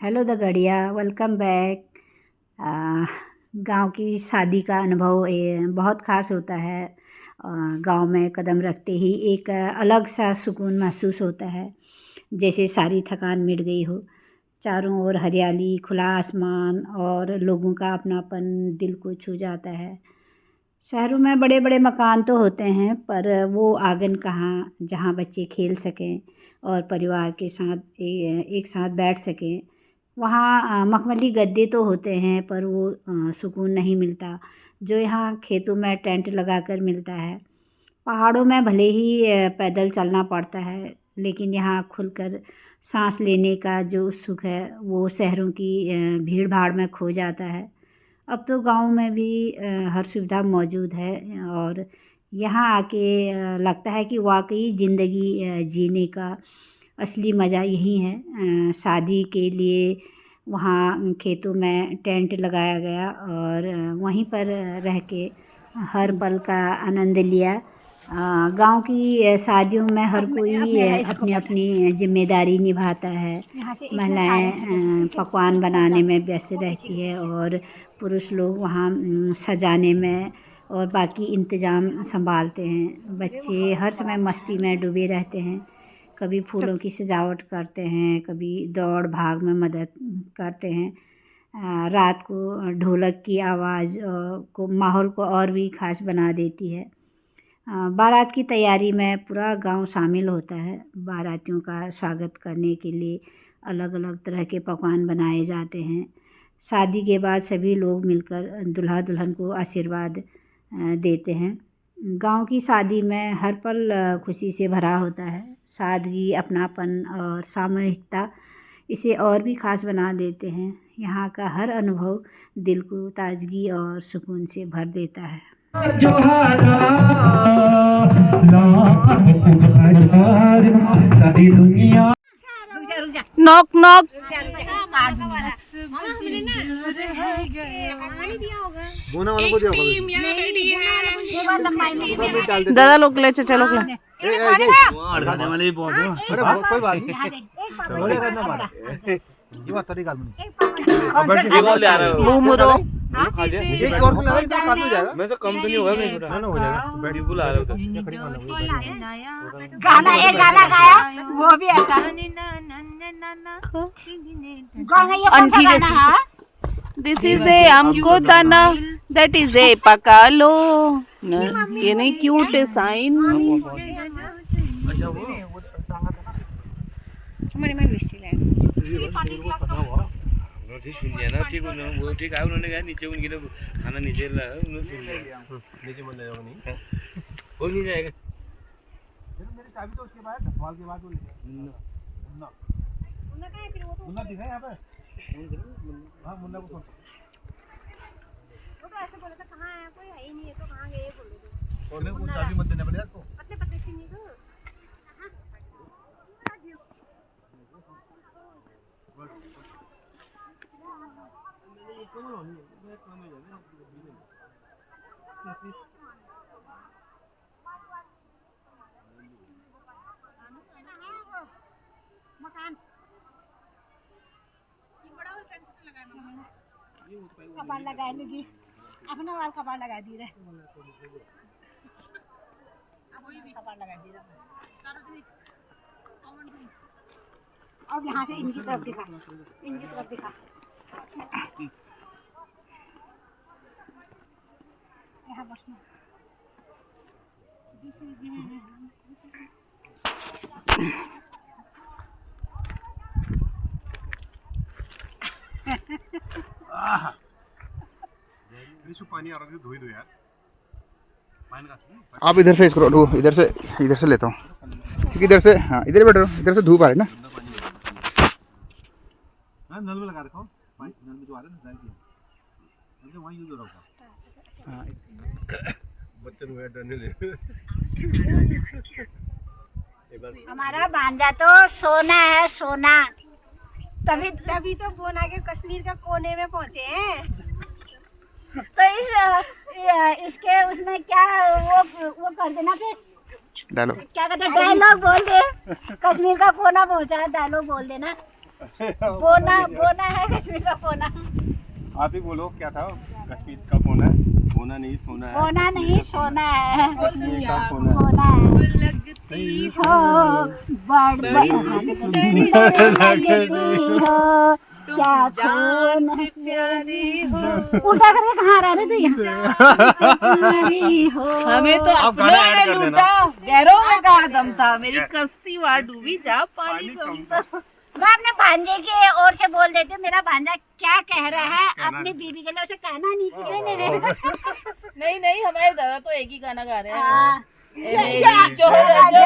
Hello the गढ़िया, welcome back. गांव की शादी का अनुभव बहुत ख़ास होता है। गांव में कदम रखते ही एक अलग सा सुकून महसूस होता है, जैसे सारी थकान मिट गई हो। चारों ओर हरियाली, खुला आसमान और लोगों का अपनापन दिल को छू जाता है। शहरों में बड़े बड़े मकान तो होते हैं, पर वो आंगन कहाँ जहाँ बच्चे खेल सकें और परिवार के साथ एक साथ बैठ सकें। वहाँ मखमली गद्दे तो होते हैं, पर वो सुकून नहीं मिलता जो यहाँ खेतों में टेंट लगाकर मिलता है। पहाड़ों में भले ही पैदल चलना पड़ता है, लेकिन यहाँ खुलकर सांस लेने का जो सुख है वो शहरों की भीड़ भाड़ में खो जाता है। अब तो गांव में भी हर सुविधा मौजूद है और यहाँ आके लगता है कि वाकई ज़िंदगी जीने का असली मज़ा यही है। शादी के लिए वहाँ खेतों में टेंट लगाया गया और वहीं पर रह के हर पल का आनंद लिया। गांव की शादियों में हर कोई अपनी अपनी जिम्मेदारी निभाता है। महिलाएं पकवान बनाने में व्यस्त रहती है और पुरुष लोग वहाँ सजाने में और बाकी इंतज़ाम संभालते हैं। बच्चे हर समय मस्ती में डूबे रहते हैं, कभी फूलों की सजावट करते हैं, कभी दौड़ भाग में मदद करते हैं। रात को ढोलक की आवाज़ को माहौल को और भी ख़ास बना देती है। बारात की तैयारी में पूरा गांव शामिल होता है। बारातियों का स्वागत करने के लिए अलग अलग तरह के पकवान बनाए जाते हैं। शादी के बाद सभी लोग मिलकर दूल्हा दुल्हन को आशीर्वाद देते हैं। गांव की शादी में हर पल खुशी से भरा होता है। सादगी, अपनापन और सामूहिकता इसे और भी ख़ास बना देते हैं। यहाँ का हर अनुभव दिल को ताजगी और सुकून से भर देता है। सारी दुनिया नॉक नॉक दादा लोग ले चलो मैं तो कम तो नहीं होगा, नहीं छोटा ना हो जाएगा। बिल्कुल आ रहा है गाना एक गाना गाया वो भी ऐसा आंटी जैसे दिस इज ए हमको दाना दैट इज ए पकालो ये नहीं क्यूट है साइन अच्छा वो तुम्हारे में मिस्टी लैंड ठीक सुन लिया ना, ठीक उन्होंने वो ठीक है, उन्होंने कहा नीचे उनकी तो खाना नीचे ला उन्होंने सुन लिया। नीचे मत ले जाओ, नहीं वो नहीं जाएगा। मेरी चाबी तो उसके बाद सवाल के बाद वो ले मुन्ना मुन्ना कहाँ है फिर? वो तो मुन्ना दिखा यहाँ पे। हाँ मुन्ना को फोन, वो तो ऐसे बोला था कहाँ है, कोई है ही नहीं है तो कहाँ गए बोल रहे थे। और वो चाबी मत देना पड़ेगा आपको, पतले पतले सी नहीं तो मकान ये बड़ा वाला टेंट लगाया, कपाल लगाए लगी अपना वाल कपाल लगा दी रहे, कोई भी कपाल लगा दी रहे। अब यहाँ से इनकी तरफ दिखा, इनकी तरफ दिखा, यहाँ बसना। पानी आ रहा है, धो ही दो यार। आप इधर फेस करो, इधर से लेता हूँ क्योंकि इधर से, हाँ इधर बैठो, इधर से धूप आ रही है ना। नल में लगा रखा हूँ, नल में जो आ रहा है ना जाएगी, मतलब वहाँ यूज हो रहा होगा। बच्चन हुआ डरने ले। हमारा भांजा तो सोना है, सोना। तभी तभी तो बोना के कश्मीर का कोने में पहुँचे हैं। तो इसके उसमें क्या वो कर देना फिर, डायलॉग क्या कहते हैं, डायलॉग बोल दे। कश्मीर का कोना पहुँचा है, डायलॉग बोल देना। बोना बोना है कश्मीर का पोना। आप ही बोलो क्या था कश्मीर का पोना? पोना नहीं सोना है। पोना नहीं सोना है। कश्मीर का सोना है। बोला है लगती हो बड़ी हो क्या खून प्यारी हो। उल्टा करके कहाँ रह रहे तू यहाँ? हो हमें तो अपनों ने लूटा, गैरों में कहाँ दम था। मेरी कश्ती वहाँ डूबी जहाँ पानी कम था। मैं अपने भांजे के ओर से बोल देती हूँ, मेरा भांजा क्या कह रहा है अपनी बीबी के लिए, उसे कहना नहीं चाहिए। नहीं हमारे दादा तो एक ही गाना गा रहे हैं। हाँ। ए मेरी जोहरा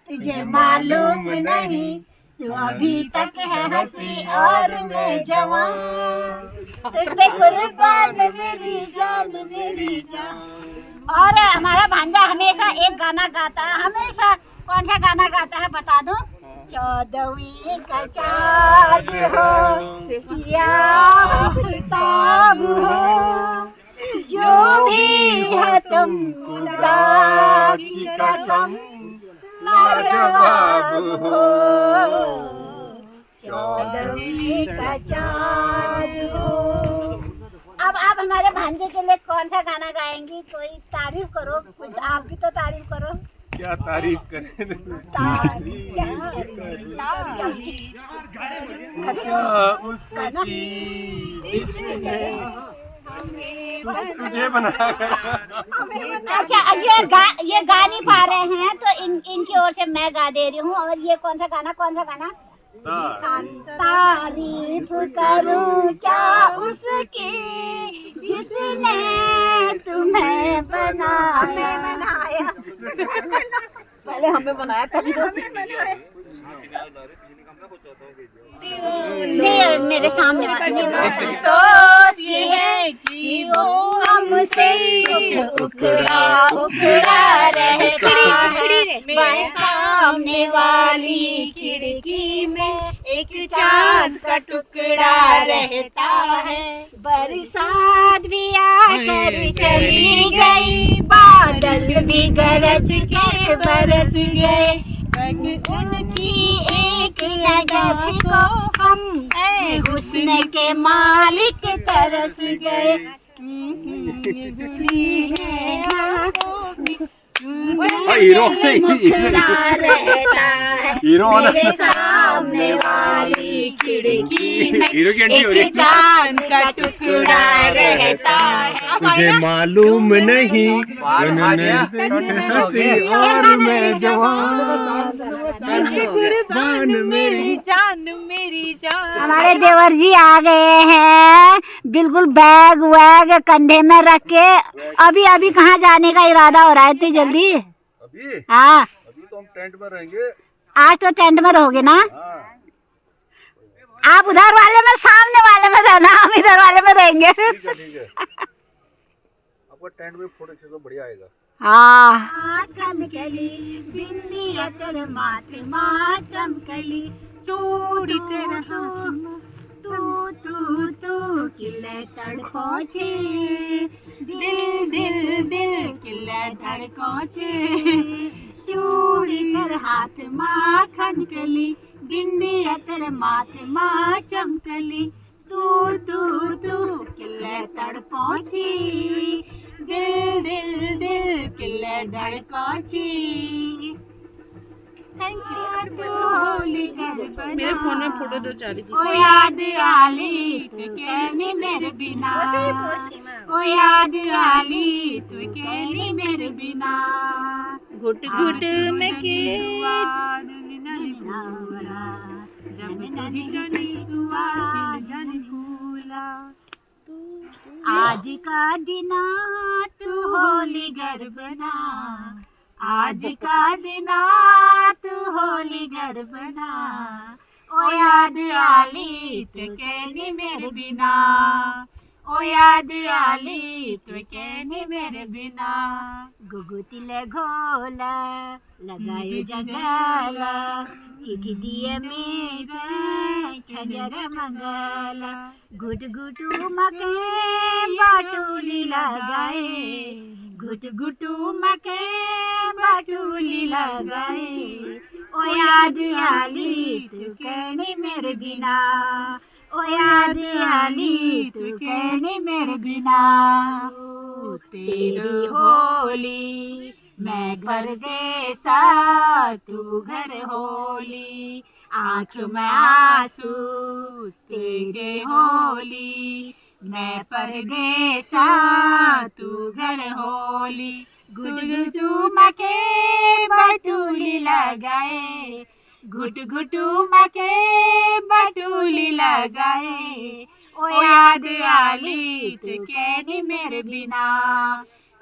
तुझे मालूम नहीं तू अभी तक है हंसी और मैं जवान, तुझमें कुर्बान मेरी जान मेरी जान। और हमारा भांजा हमेशा एक गाना गाता है, हमेशा। कौन सा गाना गाता है बता दूं? 14वीं का चाँद हो या आफताब हो, जो भी है तुम खुदा की कसम लाजवाब हो। 14वीं का चाँद हो। अब आप हमारे भांजे के लिए कौन सा गाना गाएंगी? कोई तारीफ करो, कुछ आप भी तो तारीफ करो। क्या तारीफ करें? उसकी जिसने तुझे बनाया। अच्छा ये गा नहीं पा रहे हैं तो इनकी ओर से मैं गा दे रही हूँ। और ये कौन सा गाना? तारीफ करूं क्या उसकी जिसने तुम्हें बनाया। पहले हमें बनाया तभी तो। मेरे सामने अफसोस ये है कि वो हमसे उखड़ा रहता है। मेरे सामने वाली खिड़की में एक चांद का टुकड़ा रहता है। बरसात भी आकर चली गई, बादल भी गरज के बरस गए, उनकी एक नजर को हम हुस्न के मालिक तरस गए। हीरो मेरे सामने वाली खिड़की में हीरो की एंट्री हो रही है। एक चांद का टुकड़ा रहता है। तुझे मालूम नहीं हंसी और मैं जवान, मेरी जान। हमारे देवर जी आ गए हैं, बिल्कुल बैग वैग कंधे में रख के। अभी कहाँ जाने का इरादा हो रहा है इतनी जल्दी? अभी हाँ, अभी तो हम टेंट में रहेंगे। आज तो टेंट में रहोगे ना? हाँ। आप उधर वाले में, सामने वाले में रहना, हम इधर वाले में रहेंगे। ठीक है आपका टेंट में फोटो खींचो, बढ़िया आएगा। हाँ। चमकली बिंदिया तेरे माथे माँ चमकली, चूड़ी तेरे तू किले तड़कों छे, दिल किले धड़कों छे। चूड़ी तेरे हाथ माखन कली, बिंदिया तेरे माथे माँ चमकली, तू किले तड़कों छे, दिल किले धड़कों छे। Thank you. मेरे फोन में फोटो दो चारी ओ याद आली तू कहनी मेरे बिना, ओ याद आली तू कहनी मेरे बिना। घुट घुट में के आज का दिना तू होली गरबना, आज का दिना तू होली गरबना। ओ याद आली तू कहनी मेरे बिना, ओ याद आली तू कहनी मेरे बिना। गुगुतिले घोला लगायो जंगला, चिट्ठी दिए मेरे छजर मंगला। घुट घुटू मके बाटुली लगाए, घुट घुटू मके बाटुली लगाए। ओ ओ याद आली तू कहनी मेरे बिना, ओ याद आली तू कहनी मेरे बिना। तेरी होली मैं परदेसा तू घर होली, आँख में आंसू तेरे होली, मैं परदेसा तू घर होली। घुट घुटू मके बटूली लगाए, घुट घुटू मके बटूली लगाए, ओ याद आली तू कहनी मेरे बिना,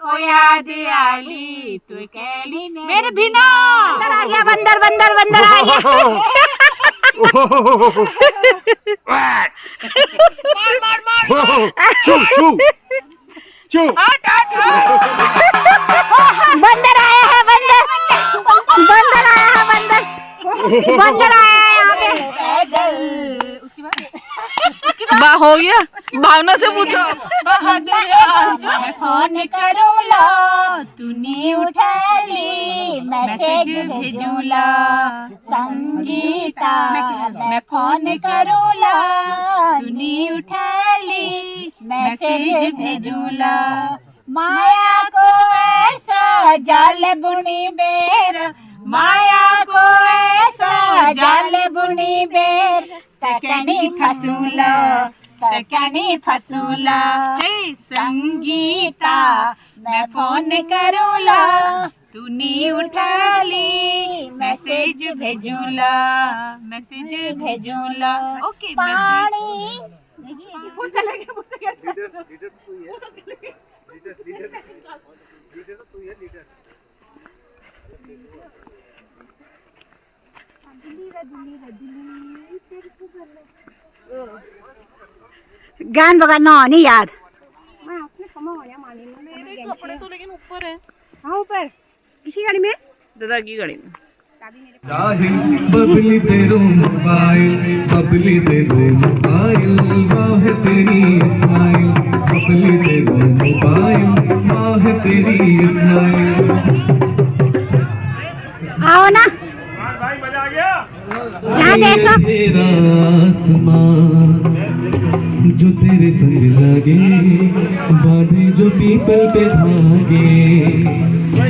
ओ याद आली तू कहनी मेरे बिना। बंदर आ गया, बंदर बंदर बंदर आ गया। मार मार मार चू चू चू बंदर आया है, बंदर बंदर आया है, बंदर बंदर आया है यहाँ पे। हो गया, भावना से पूछो। मैं फोन करूला तूने उठा ली, मैसेज भेजूला संगीता, मैं फोन करूला तूने उठा ली, मैसेज भेजूला। माया को ऐसा जाल बुनी बेर, माया को ऐसा जाल बुनी बेर, तकनी फसूला तकनी फसूला। हे संगीता मैं फोन करूला तूने उठा ली, मैसेज भेजूला मैसेज भेजूला। ओके पानी वो चलेगा, गान बगा ना नहीं याद। मेरे कपड़े तो लेकिन ऊपर है। हाँ ऊपर किसी गाड़ी में, दादा की गाड़ी में। चाहे बबली तेरो मोबाइल, बबली तेरो मोबाइल, वाह तेरी स्माइल, बबली तेरो मोबाइल, वाह तेरी स्माइल। आओ ना भाई मजा आ गया। ना देखो तेरा आसमान जो तेरे संग लगे, बांधे जो पीपल पे धागे,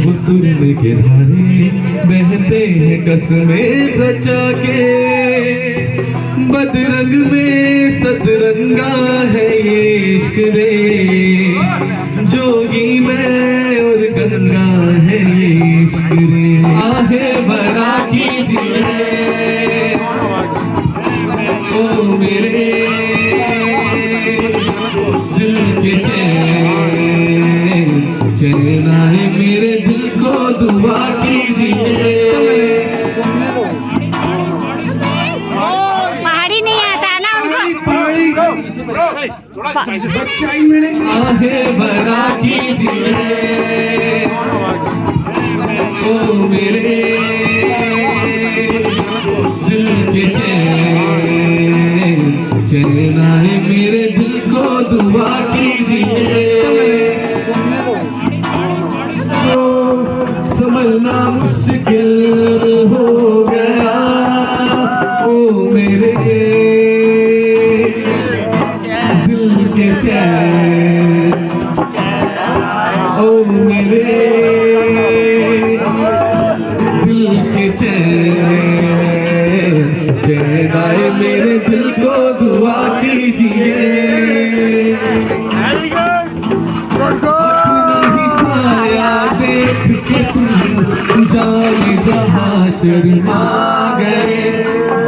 वो सुरन के धारे बहते हैं कसमें बचा के। बदरंग में सतरंगा है ये इश्क रे, जोगी में और गंगा है ये इश्क रे। आहे बड़ा कीजिए ओ मेरे दिल के चैन, चैन आए मेरे दिल को दुआ कीजिए। पहाड़ी नहीं आता ना उनको। बच्चाई मेरे आहे बड़ा कीजिए ओ मेरे दिल के चैन, चैन आए मेरे दिल को दुआ कीजिए। तो संभलना मुश्किल हो गया ओ मेरे दिल के चैन, ओ मेरे दिल के चैन, चैन आए मेरे दिल को दुआ कीजिए। अपना ही साया देख के तुम जाने जहाँ शर्मा गए।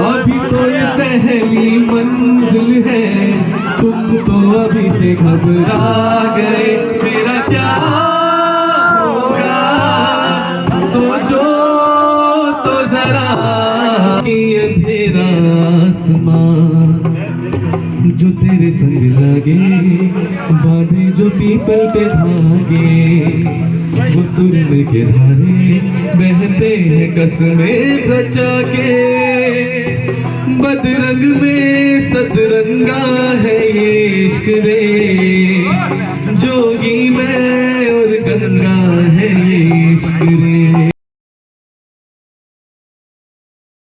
अभी तो ये पहली मंजिल है, तुम तो अभी से घबरा गए। मेरा क्या होगा सोचो तो जरा, कि अंधेरा आसमान जो तेरे संग लगे, बांधे जो पीपल पे धागे, वो सुरन के धारे बहते हैं कसमें बचा के। बदरंग में सतरंगा है ये इश्क रे,